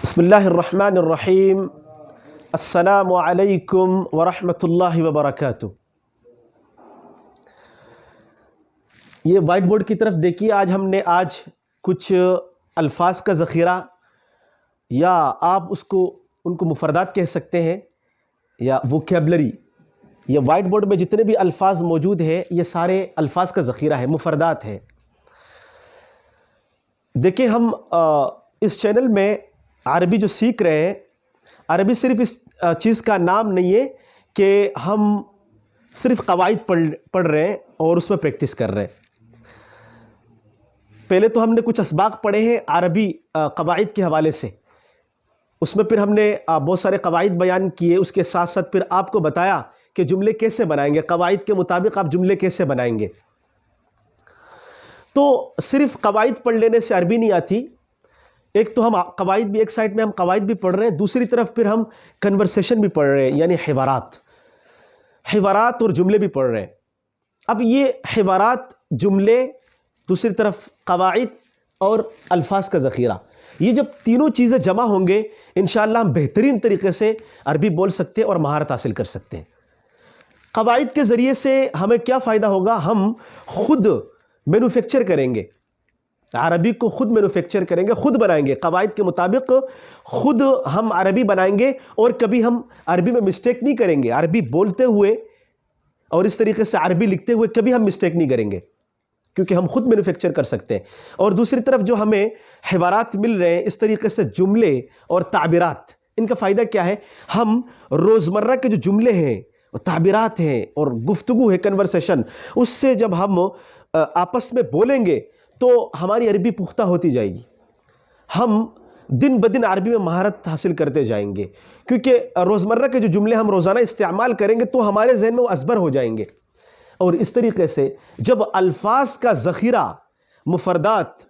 بسم اللہ الرحمن الرحیم۔ السلام علیکم ورحمۃ اللہ وبرکاتہ۔ یہ وائٹ بورڈ کی طرف دیکھیے، ہم نے کچھ الفاظ کا ذخیرہ، یا آپ ان کو مفردات کہہ سکتے ہیں یا ووکیبلری۔ یہ وائٹ بورڈ میں جتنے بھی الفاظ موجود ہیں یہ سارے الفاظ کا ذخیرہ ہے، مفردات ہے۔ دیکھیں، ہم اس چینل میں عربی جو سیکھ رہے ہیں، عربی صرف اس چیز کا نام نہیں ہے کہ ہم صرف قواعد پڑھ رہے ہیں اور اس میں پریکٹس کر رہے ہیں۔ پہلے تو ہم نے کچھ اسباق پڑھے ہیں عربی قواعد کے حوالے سے، اس میں پھر ہم نے بہت سارے قواعد بیان کیے، اس کے ساتھ ساتھ پھر آپ کو بتایا کہ جملے کیسے بنائیں گے، قواعد کے مطابق آپ جملے کیسے بنائیں گے۔ تو صرف قواعد پڑھ لینے سے عربی نہیں آتی، ایک تو ہم قواعد بھی، ایک سائڈ میں ہم قواعد بھی پڑھ رہے ہیں، دوسری طرف پھر ہم کنورسیشن بھی پڑھ رہے ہیں، یعنی حوارات اور جملے بھی پڑھ رہے ہیں۔ اب یہ حوارات، جملے، دوسری طرف قواعد اور الفاظ کا ذخیرہ، یہ جب تینوں چیزیں جمع ہوں گے انشاءاللہ ہم بہترین طریقے سے عربی بول سکتے ہیں اور مہارت حاصل کر سکتے ہیں۔ قواعد کے ذریعے سے ہمیں کیا فائدہ ہوگا؟ ہم خود مینوفیکچر کریں گے، عربی کو خود مینوفیکچر کریں گے، خود بنائیں گے، قواعد کے مطابق خود ہم عربی بنائیں گے، اور کبھی ہم عربی میں مسٹیک نہیں کریں گے۔ عربی بولتے ہوئے اور اس طریقے سے عربی لکھتے ہوئے کبھی ہم مسٹیک نہیں کریں گے، کیونکہ ہم خود مینوفیکچر کر سکتے ہیں۔ اور دوسری طرف جو ہمیں حوارات مل رہے ہیں، اس طریقے سے جملے اور تعبیرات، ان کا فائدہ کیا ہے؟ ہم روزمرہ کے جو جملے ہیں، تعبیرات ہیں اور گفتگو ہے، کنورسیشن، اس سے جب ہم آپس میں بولیں گے تو ہماری عربی پختہ ہوتی جائے گی، ہم دن بدن عربی میں مہارت حاصل کرتے جائیں گے، کیونکہ روزمرہ کے جو جملے ہم روزانہ استعمال کریں گے تو ہمارے ذہن میں وہ ازبر ہو جائیں گے۔ اور اس طریقے سے جب الفاظ کا ذخیرہ، مفردات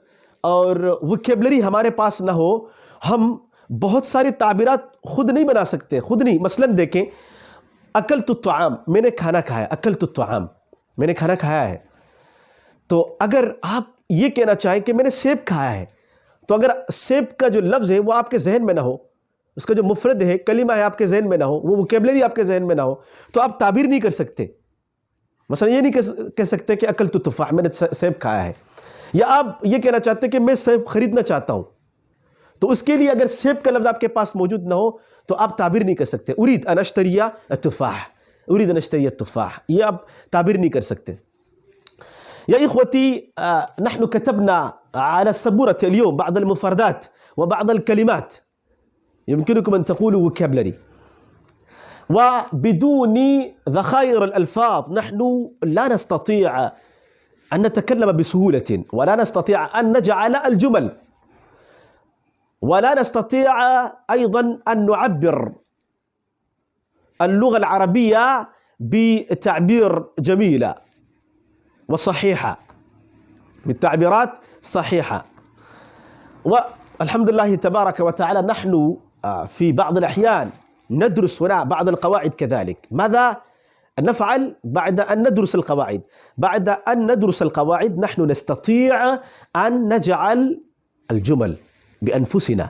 اور ووکیبلری ہمارے پاس نہ ہو، ہم بہت ساری تعبیرات خود نہیں بنا سکتے، خود نہیں۔ مثلاً دیکھیں، اکلت الطعام، میں نے کھانا کھایا، اکلت الطعام، میں نے کھانا کھایا ہے۔ تو اگر آپ یہ کہنا چاہیں کہ میں نے سیب کھایا ہے، تو اگر سیب کا جو لفظ ہے وہ آپ کے ذہن میں نہ ہو، اس کا جو مفرد ہے، کلمہ ہے، آپ کے ذہن میں نہ ہو، وہ ووکیبلری آپ کے ذہن میں نہ ہو، تو آپ تعبیر نہیں کر سکتے۔ مثلا یہ نہیں کہہ سکتے کہ اکلت التفاح، میں نے سیب کھایا ہے۔ یا آپ یہ کہنا چاہتے ہیں کہ میں سیب خریدنا چاہتا ہوں، تو اس کے لیے اگر سیب کا لفظ آپ کے پاس موجود نہ ہو تو آپ تعبیر نہیں کر سکتے۔ اريد ان اشتري التفاح، اريد ان اشتري التفاح، یہ آپ تعبیر نہیں کر سکتے۔ يا إخوتي، نحن كتبنا على السبورة اليوم بعض المفردات وبعض الكلمات يمكنكم أن تقولوا vocabulary، وبدون ذخائر الألفاظ نحن لا نستطيع أن نتكلم بسهولة، ولا نستطيع أن نجعل الجمل، ولا نستطيع أيضا أن نعبر اللغة العربية بتعبير جميلة وصحيحة، بالتعبيرات صحيحة. والحمد لله تبارك وتعالى نحن في بعض الأحيان ندرس هنا بعض القواعد كذلك. ماذا نفعل بعد أن ندرس القواعد؟ بعد أن ندرس القواعد نحن نستطيع أن نجعل الجمل بأنفسنا.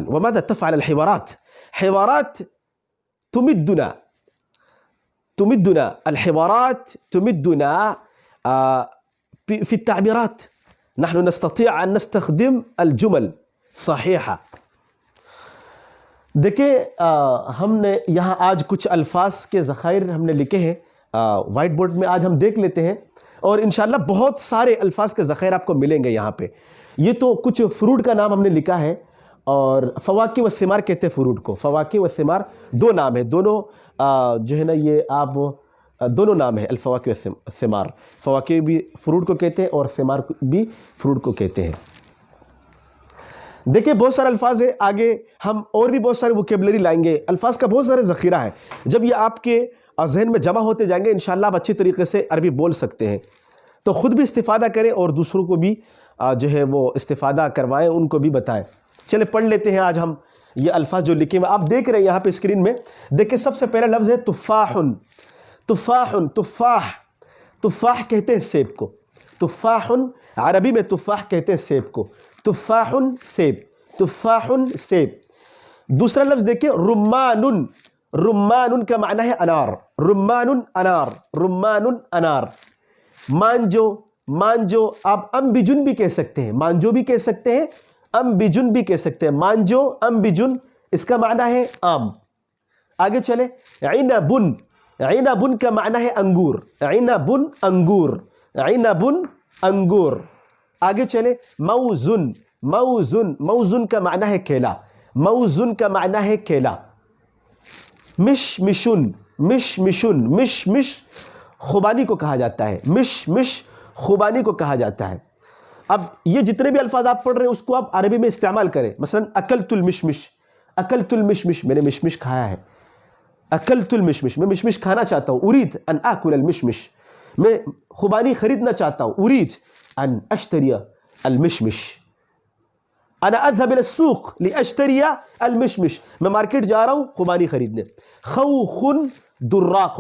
وماذا تفعل الحوارات؟ حوارات تمدنا الحوارات تمدنا في التعبيرات، نحن نستطيع أن نستخدم الجمل صحيحة۔ دیکھیں، ہم نے یہاں آج کچھ الفاظ کے ذخائر ہم نے لکھے ہیں وائٹ بورڈ میں، آج ہم دیکھ لیتے ہیں، اور انشاءاللہ بہت سارے الفاظ کے ذخائر آپ کو ملیں گے یہاں پہ۔ یہ تو کچھ فروٹ کا نام ہم نے لکھا ہے، اور فواکہ و ثمار کہتے ہیں فروٹ کو، فواکہ و ثمار دو نام ہے، دونوں جو ہے نا، یہ آپ دونوں نام ہے، الفواکہ و ثمار، فواکہ بھی فروٹ کو کہتے ہیں اور ثمار بھی فروٹ کو کہتے ہیں۔ دیکھیں، بہت سارے الفاظ ہیں، آگے ہم اور بھی بہت سارے ووکیبلری لائیں گے، الفاظ کا بہت سارے ذخیرہ ہے۔ جب یہ آپ کے ذہن میں جمع ہوتے جائیں گے انشاءاللہ آپ اچھی طریقے سے عربی بول سکتے ہیں۔ تو خود بھی استفادہ کریں اور دوسروں کو بھی جو ہے وہ استفادہ کروائیں، ان کو بھی بتائیں۔ چلے پڑھ لیتے ہیں آج ہم یہ الفاظ جو لکھے ہیں، آپ دیکھ رہے ہیں یہاں پہ اسکرین میں۔ دیکھیں، سب سے پہلا لفظ ہے تفاح۔ تفاح کہتے ہیں سیب کو، تفاح عربی میں تفاح کہتے ہیں سیب کو۔ تفاح سیب، تفاح سیب. دوسرا لفظ دیکھیں رمان، رمان کا معنی ہے انار، رمان انار، رمان انار. مانجو، مانجو آپ انبجن بھی کہہ سکتے ہیں، مانجو بھی کہہ سکتے ہیں، انبجن بھی کہہ سکتے ہیں. مانجو انبجن اس کا معنی ہے آم. آگے چلے عنب، عنب کا معنی ہے انگور، عنب انگور، عنب انگور. آگے چلے موزن، موزن، موزن کا معنی ہے کیلا، موزن کا معنی ہے کیلا. مشمشن، مشمشن، مشمش خوبانی کو کہا جاتا ہے، مشمش خوبانی کو کہا جاتا ہے. اب یہ جتنے بھی الفاظ آپ پڑھ رہے ہیں اس کو آپ عربی میں استعمال کریں. مثلا اکلت المشمش، اکلت المشمش، میں نے مشمش کھایا ہے. اکلت المشمش، میں مشمش کھانا چاہتا ہوں. اريد ان آكل المشمش، میں خوبانی خریدنا چاہتا ہوں. اريد ان اشتری المشمش. انا اذهب الى السوق لاشتري المشمش، میں مارکیٹ جا رہا ہوں خوبانی خریدنے. خوخ دراق،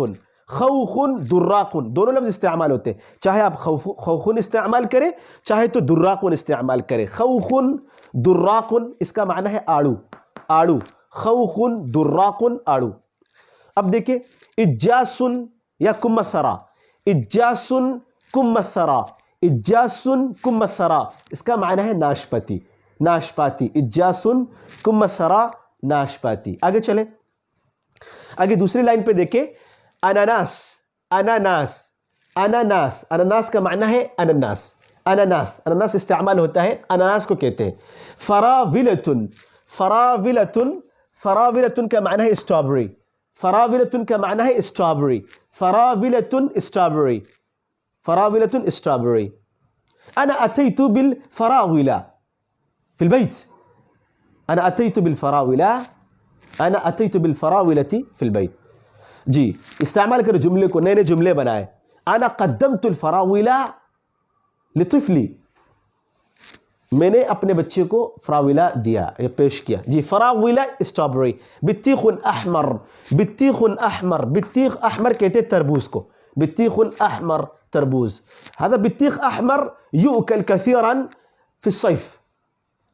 خوخ دراق، دونوں لفظ استعمال ہوتے ہیں، چاہے آپ خوخن استعمال کریں چاہے تو دراقن استعمال کریں. خوخ دراق اس کا معنی ہے آڑو، آڑو. خوخ دراق آڑو. اب دیکھیں اجاسن یا کمثرا، اجاسن کمثرا، اجاسن کمثرا اس کا معنی ہے ناشپاتی، ناشپاتی. اجاسن کمثرا ناشپاتی. آگے چلیں، آگے دوسری لائن پہ دیکھیں اناناس، اناناس، اناناس. اناناس کا معنی ہے اناناس، اناناس، اناناس استعمال ہوتا ہے، اناناس کو کہتے ہیں. فراولتن، فراولتن، فراولتن کا معنی ہے اسٹرابری، فراولتن کا معنی ہے اسٹرابری، فراولتن اسٹرابری، فراولتن اسٹرابری. انا اتيت بالفراولة في البيت، انا اتيت بالفراولة، انا اتيت بالفراولة في البيت. جی استعمال کرو جملے کو، نئے نئے جملے بنائے. انا قدمت الفراولة لطفلی، میں نے اپنے بچے کو فراولہ دیا یا پیش کیا. جی فراولہ اسٹرابری. بطیخ احمر، بطیخ احمر، بطیخ احمر کہتے ہیں تربوز کو، بطیخ احمر تربوز. هذا بطیخ احمر يؤكل كثيرا في الصيف،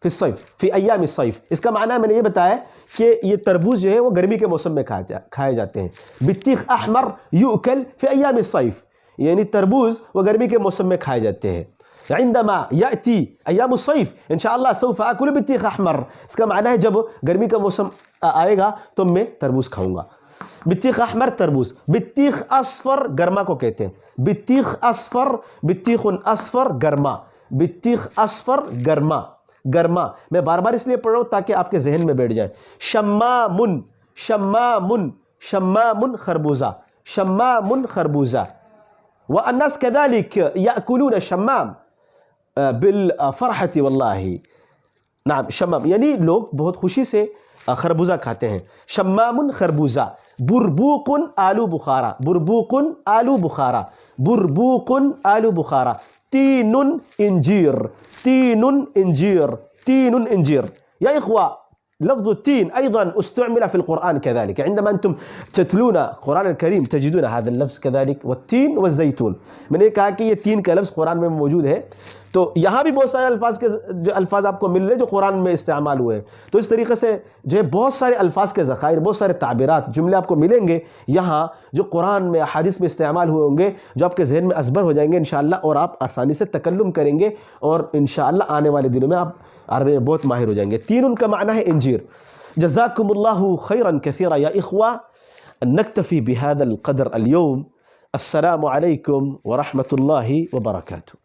في الصيف، في ایام الصيف. اس کا معنی میں نے یہ بتایا کہ یہ تربوز جو ہے وہ گرمی کے موسم میں کھائے جاتے ہیں. بطیخ احمر يؤكل في ایام الصيف، یعنی تربوز وہ گرمی کے موسم میں کھائے جاتے ہیں. عندما يأتي أيام الصيف إن شاء الله سوف أكل بطيخ أحمر. اس کا معنی ہے جب گرمی کا موسم آئے گا تو میں تربوز کھاؤں گا. بطیخ احمر تربوز. بطیخ اصفر گرما کو کہتے ہیں، بطیخ اصفر، بطیخ اصفر گرما، بطیخ اصفر گرما، گرما. میں بار بار اس لیے پڑھ رہا ہوں تاکہ آپ کے ذہن میں بیٹھ جائے. شمامن، شمامن، شمامن خربوزہ، شمامن خربوزہ. والناس كذلك يأكلون الشمام بالفرحة والله. نعم شمام یعنی لوگ بہت خوشی سے خربوزہ کھاتے ہیں. شمام خربوزہ. بربوق آلو بخارا، بربوق آلو بخارا، بربوق آلو بخارا. تین انجیر، تین انجیر، تین انجیر. يا إخوة لفظ التين أيضا استعمل في القرآن كذلك. عندما أنتم تتلون القرآن الكريم تجدون هذا اللفظ كذلك. والتين والزيتون. میں نے کہا کہ یہ تین کا لفظ قرآن میں موجود ہے، تو یہاں بھی بہت سارے الفاظ کے جو الفاظ آپ کو مل رہے جو قرآن میں استعمال ہوئے. تو اس طریقے سے جو ہے بہت سارے الفاظ کے ذخائر، بہت سارے تعبیرات، جملے آپ کو ملیں گے یہاں جو قرآن میں احادیث میں استعمال ہوئے ہوں گے، جو آپ کے ذہن میں ازبر ہو جائیں گے انشاءاللہ، اور آپ آسانی سے تکلم کریں گے اور انشاءاللہ آنے والے دنوں میں آپ عربی میں بہت ماہر ہو جائیں گے. تین ان کا معنی ہے انجیر. جزاكم الله خيرا كثيرا يا إخوة. نكتفي بهذا القدر اليوم. السلام عليكم ورحمة الله وبركاته.